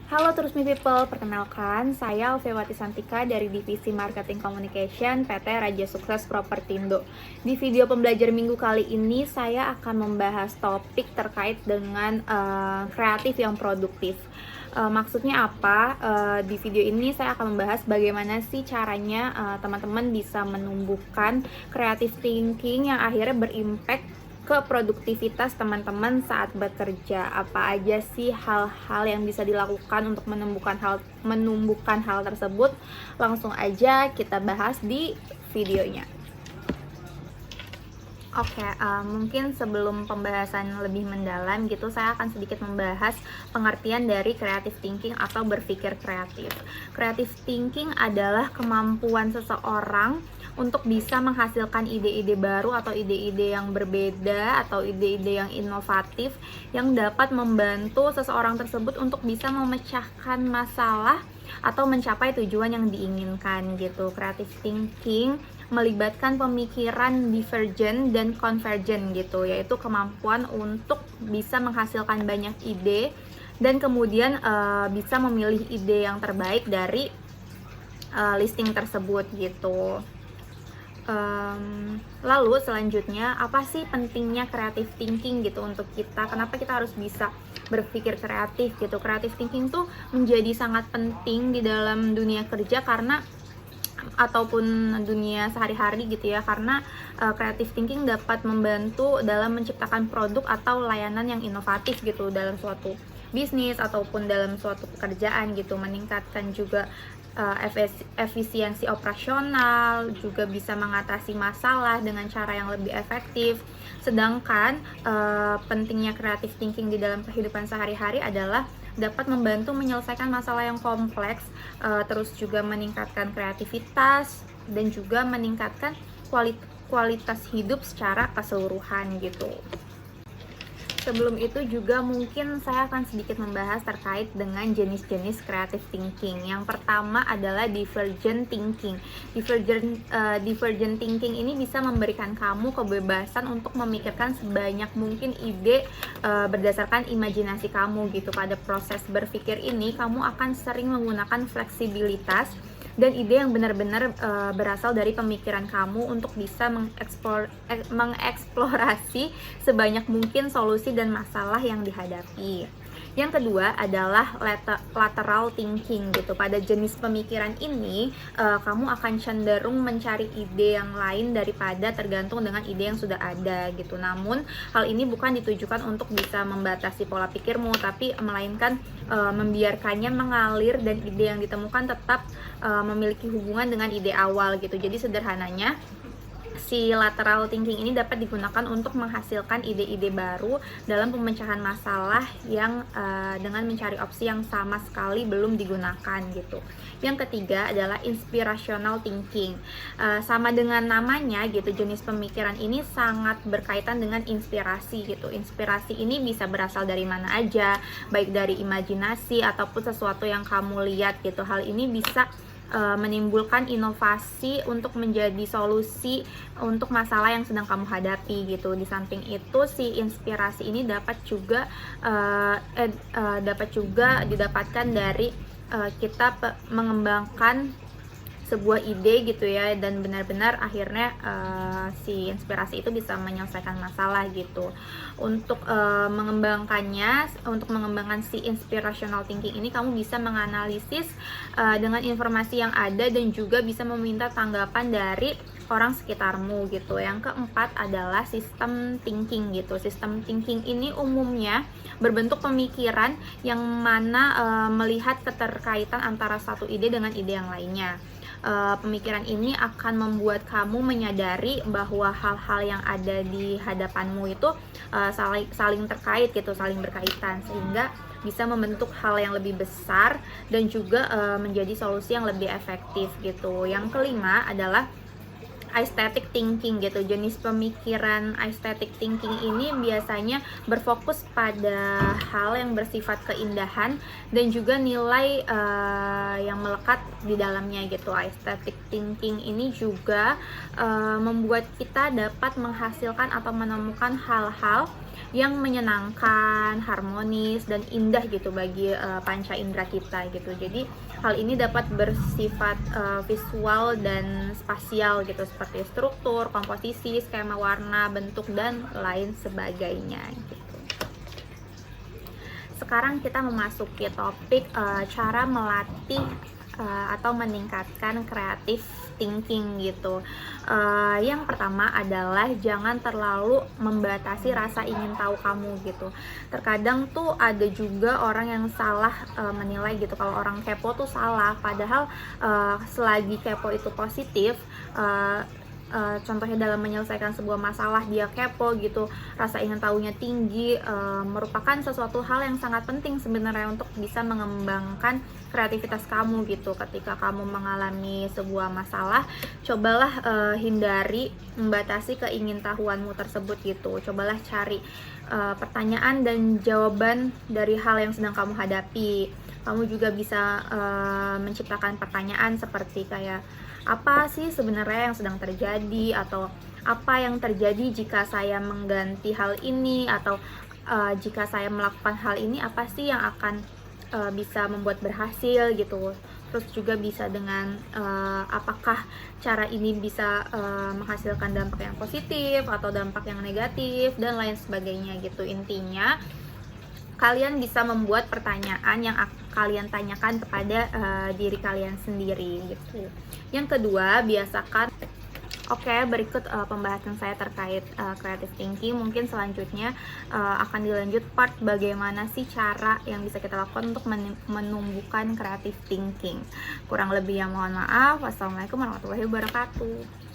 Halo Terus Me People, perkenalkan saya Alfewati Santika dari Divisi Marketing Communication PT Raja Sukses Propertindo. Di video pembelajar minggu kali ini saya akan membahas topik terkait dengan kreatif yang produktif. Maksudnya apa? Di video ini saya akan membahas bagaimana sih caranya teman-teman bisa menumbuhkan creative thinking yang akhirnya berimpact ke produktivitas teman-teman saat bekerja. Apa aja sih hal-hal yang bisa dilakukan untuk menumbuhkan hal tersebut? Langsung aja kita bahas di videonya. Oke, mungkin sebelum pembahasan lebih mendalam gitu, saya akan sedikit membahas pengertian dari creative thinking atau berpikir kreatif. Creative thinking adalah kemampuan seseorang untuk bisa menghasilkan ide-ide baru atau ide-ide yang berbeda atau ide-ide yang inovatif yang dapat membantu seseorang tersebut untuk bisa memecahkan masalah atau mencapai tujuan yang diinginkan gitu. Creative thinking melibatkan pemikiran divergent dan convergent gitu, yaitu kemampuan untuk bisa menghasilkan banyak ide dan kemudian bisa memilih ide yang terbaik dari listing tersebut gitu. Lalu selanjutnya, apa sih pentingnya creative thinking gitu untuk kita? Kenapa kita harus bisa berpikir kreatif gitu? Creative thinking tuh menjadi sangat penting di dalam dunia kerja ataupun dunia sehari-hari gitu ya, karena creative thinking dapat membantu dalam menciptakan produk atau layanan yang inovatif gitu dalam suatu bisnis ataupun dalam suatu pekerjaan gitu, meningkatkan juga efisiensi operasional, juga bisa mengatasi masalah dengan cara yang lebih efektif. Sedangkan pentingnya creative thinking di dalam kehidupan sehari-hari adalah dapat membantu menyelesaikan masalah yang kompleks, terus juga meningkatkan kreativitas dan juga meningkatkan kualitas hidup secara keseluruhan gitu. Sebelum itu juga mungkin saya akan sedikit membahas terkait dengan jenis-jenis creative thinking. Yang pertama adalah divergent thinking. Divergent thinking ini bisa memberikan kamu kebebasan untuk memikirkan sebanyak mungkin ide berdasarkan imajinasi kamu gitu. Pada proses berpikir ini kamu akan sering menggunakan fleksibilitas dan ide yang benar-benar berasal dari pemikiran kamu untuk bisa mengeksplorasi sebanyak mungkin solusi dan masalah yang dihadapi. Yang kedua adalah lateral thinking gitu. Pada jenis pemikiran ini, kamu akan cenderung mencari ide yang lain daripada tergantung dengan ide yang sudah ada gitu. Namun, hal ini bukan ditujukan untuk bisa membatasi pola pikirmu, tapi melainkan membiarkannya mengalir dan ide yang ditemukan tetap memiliki hubungan dengan ide awal gitu. Jadi sederhananya, si lateral thinking ini dapat digunakan untuk menghasilkan ide-ide baru dalam pemecahan masalah yang dengan mencari opsi yang sama sekali belum digunakan gitu. Yang ketiga adalah inspirational thinking. Sama dengan namanya gitu, jenis pemikiran ini sangat berkaitan dengan inspirasi gitu. Inspirasi ini bisa berasal dari mana aja, baik dari imajinasi ataupun sesuatu yang kamu lihat gitu. Hal ini bisa menimbulkan inovasi untuk menjadi solusi untuk masalah yang sedang kamu hadapi gitu. Di samping itu, si inspirasi ini dapat juga didapatkan dari kita mengembangkan sebuah ide gitu ya, dan benar-benar akhirnya si inspirasi itu bisa menyelesaikan masalah gitu. Untuk mengembangkan si inspirational thinking ini, kamu bisa menganalisis dengan informasi yang ada dan juga bisa meminta tanggapan dari orang sekitarmu gitu. Yang keempat adalah system thinking gitu. System thinking ini umumnya berbentuk pemikiran yang mana melihat keterkaitan antara satu ide dengan ide yang lainnya. Pemikiran ini akan membuat kamu menyadari bahwa hal-hal yang ada di hadapanmu itu saling terkait gitu, saling berkaitan, sehingga bisa membentuk hal yang lebih besar dan juga menjadi solusi yang lebih efektif gitu. Yang kelima adalah aesthetic thinking gitu. Jenis pemikiran aesthetic thinking ini biasanya berfokus pada hal yang bersifat keindahan dan juga nilai yang melekat di dalamnya gitu. Aesthetic thinking ini juga membuat kita dapat menghasilkan atau menemukan hal-hal yang menyenangkan, harmonis dan indah gitu bagi panca indera kita gitu. Jadi hal ini dapat bersifat visual dan spasial gitu, seperti struktur, komposisi, skema warna, bentuk dan lain sebagainya gitu. Sekarang kita memasuki topik cara melatih atau meningkatkan creative thinking gitu. Yang pertama adalah jangan terlalu membatasi rasa ingin tahu kamu gitu. Terkadang tuh ada juga orang yang salah menilai gitu kalau orang kepo tuh salah, padahal selagi kepo itu positif, contohnya dalam menyelesaikan sebuah masalah dia kepo gitu, rasa ingin tahunya tinggi, merupakan sesuatu hal yang sangat penting sebenarnya untuk bisa mengembangkan kreativitas kamu gitu. Ketika kamu mengalami sebuah masalah, cobalah hindari membatasi keingintahuanmu tersebut gitu. Cobalah cari pertanyaan dan jawaban dari hal yang sedang kamu hadapi. Kamu juga bisa menciptakan pertanyaan seperti kayak, apa sih sebenarnya yang sedang terjadi, atau apa yang terjadi jika saya mengganti hal ini, atau jika saya melakukan hal ini apa sih yang akan bisa membuat berhasil gitu. Terus juga bisa dengan apakah cara ini bisa menghasilkan dampak yang positif atau dampak yang negatif dan lain sebagainya gitu. Intinya kalian bisa membuat pertanyaan yang kalian tanyakan kepada diri kalian sendiri gitu. Yang kedua, biasakan. Oke, berikut pembahasan saya terkait creative thinking. Mungkin selanjutnya akan dilanjut part bagaimana sih cara yang bisa kita lakukan untuk menumbuhkan creative thinking. Kurang lebihnya mohon maaf. Wassalamualaikum warahmatullahi wabarakatuh.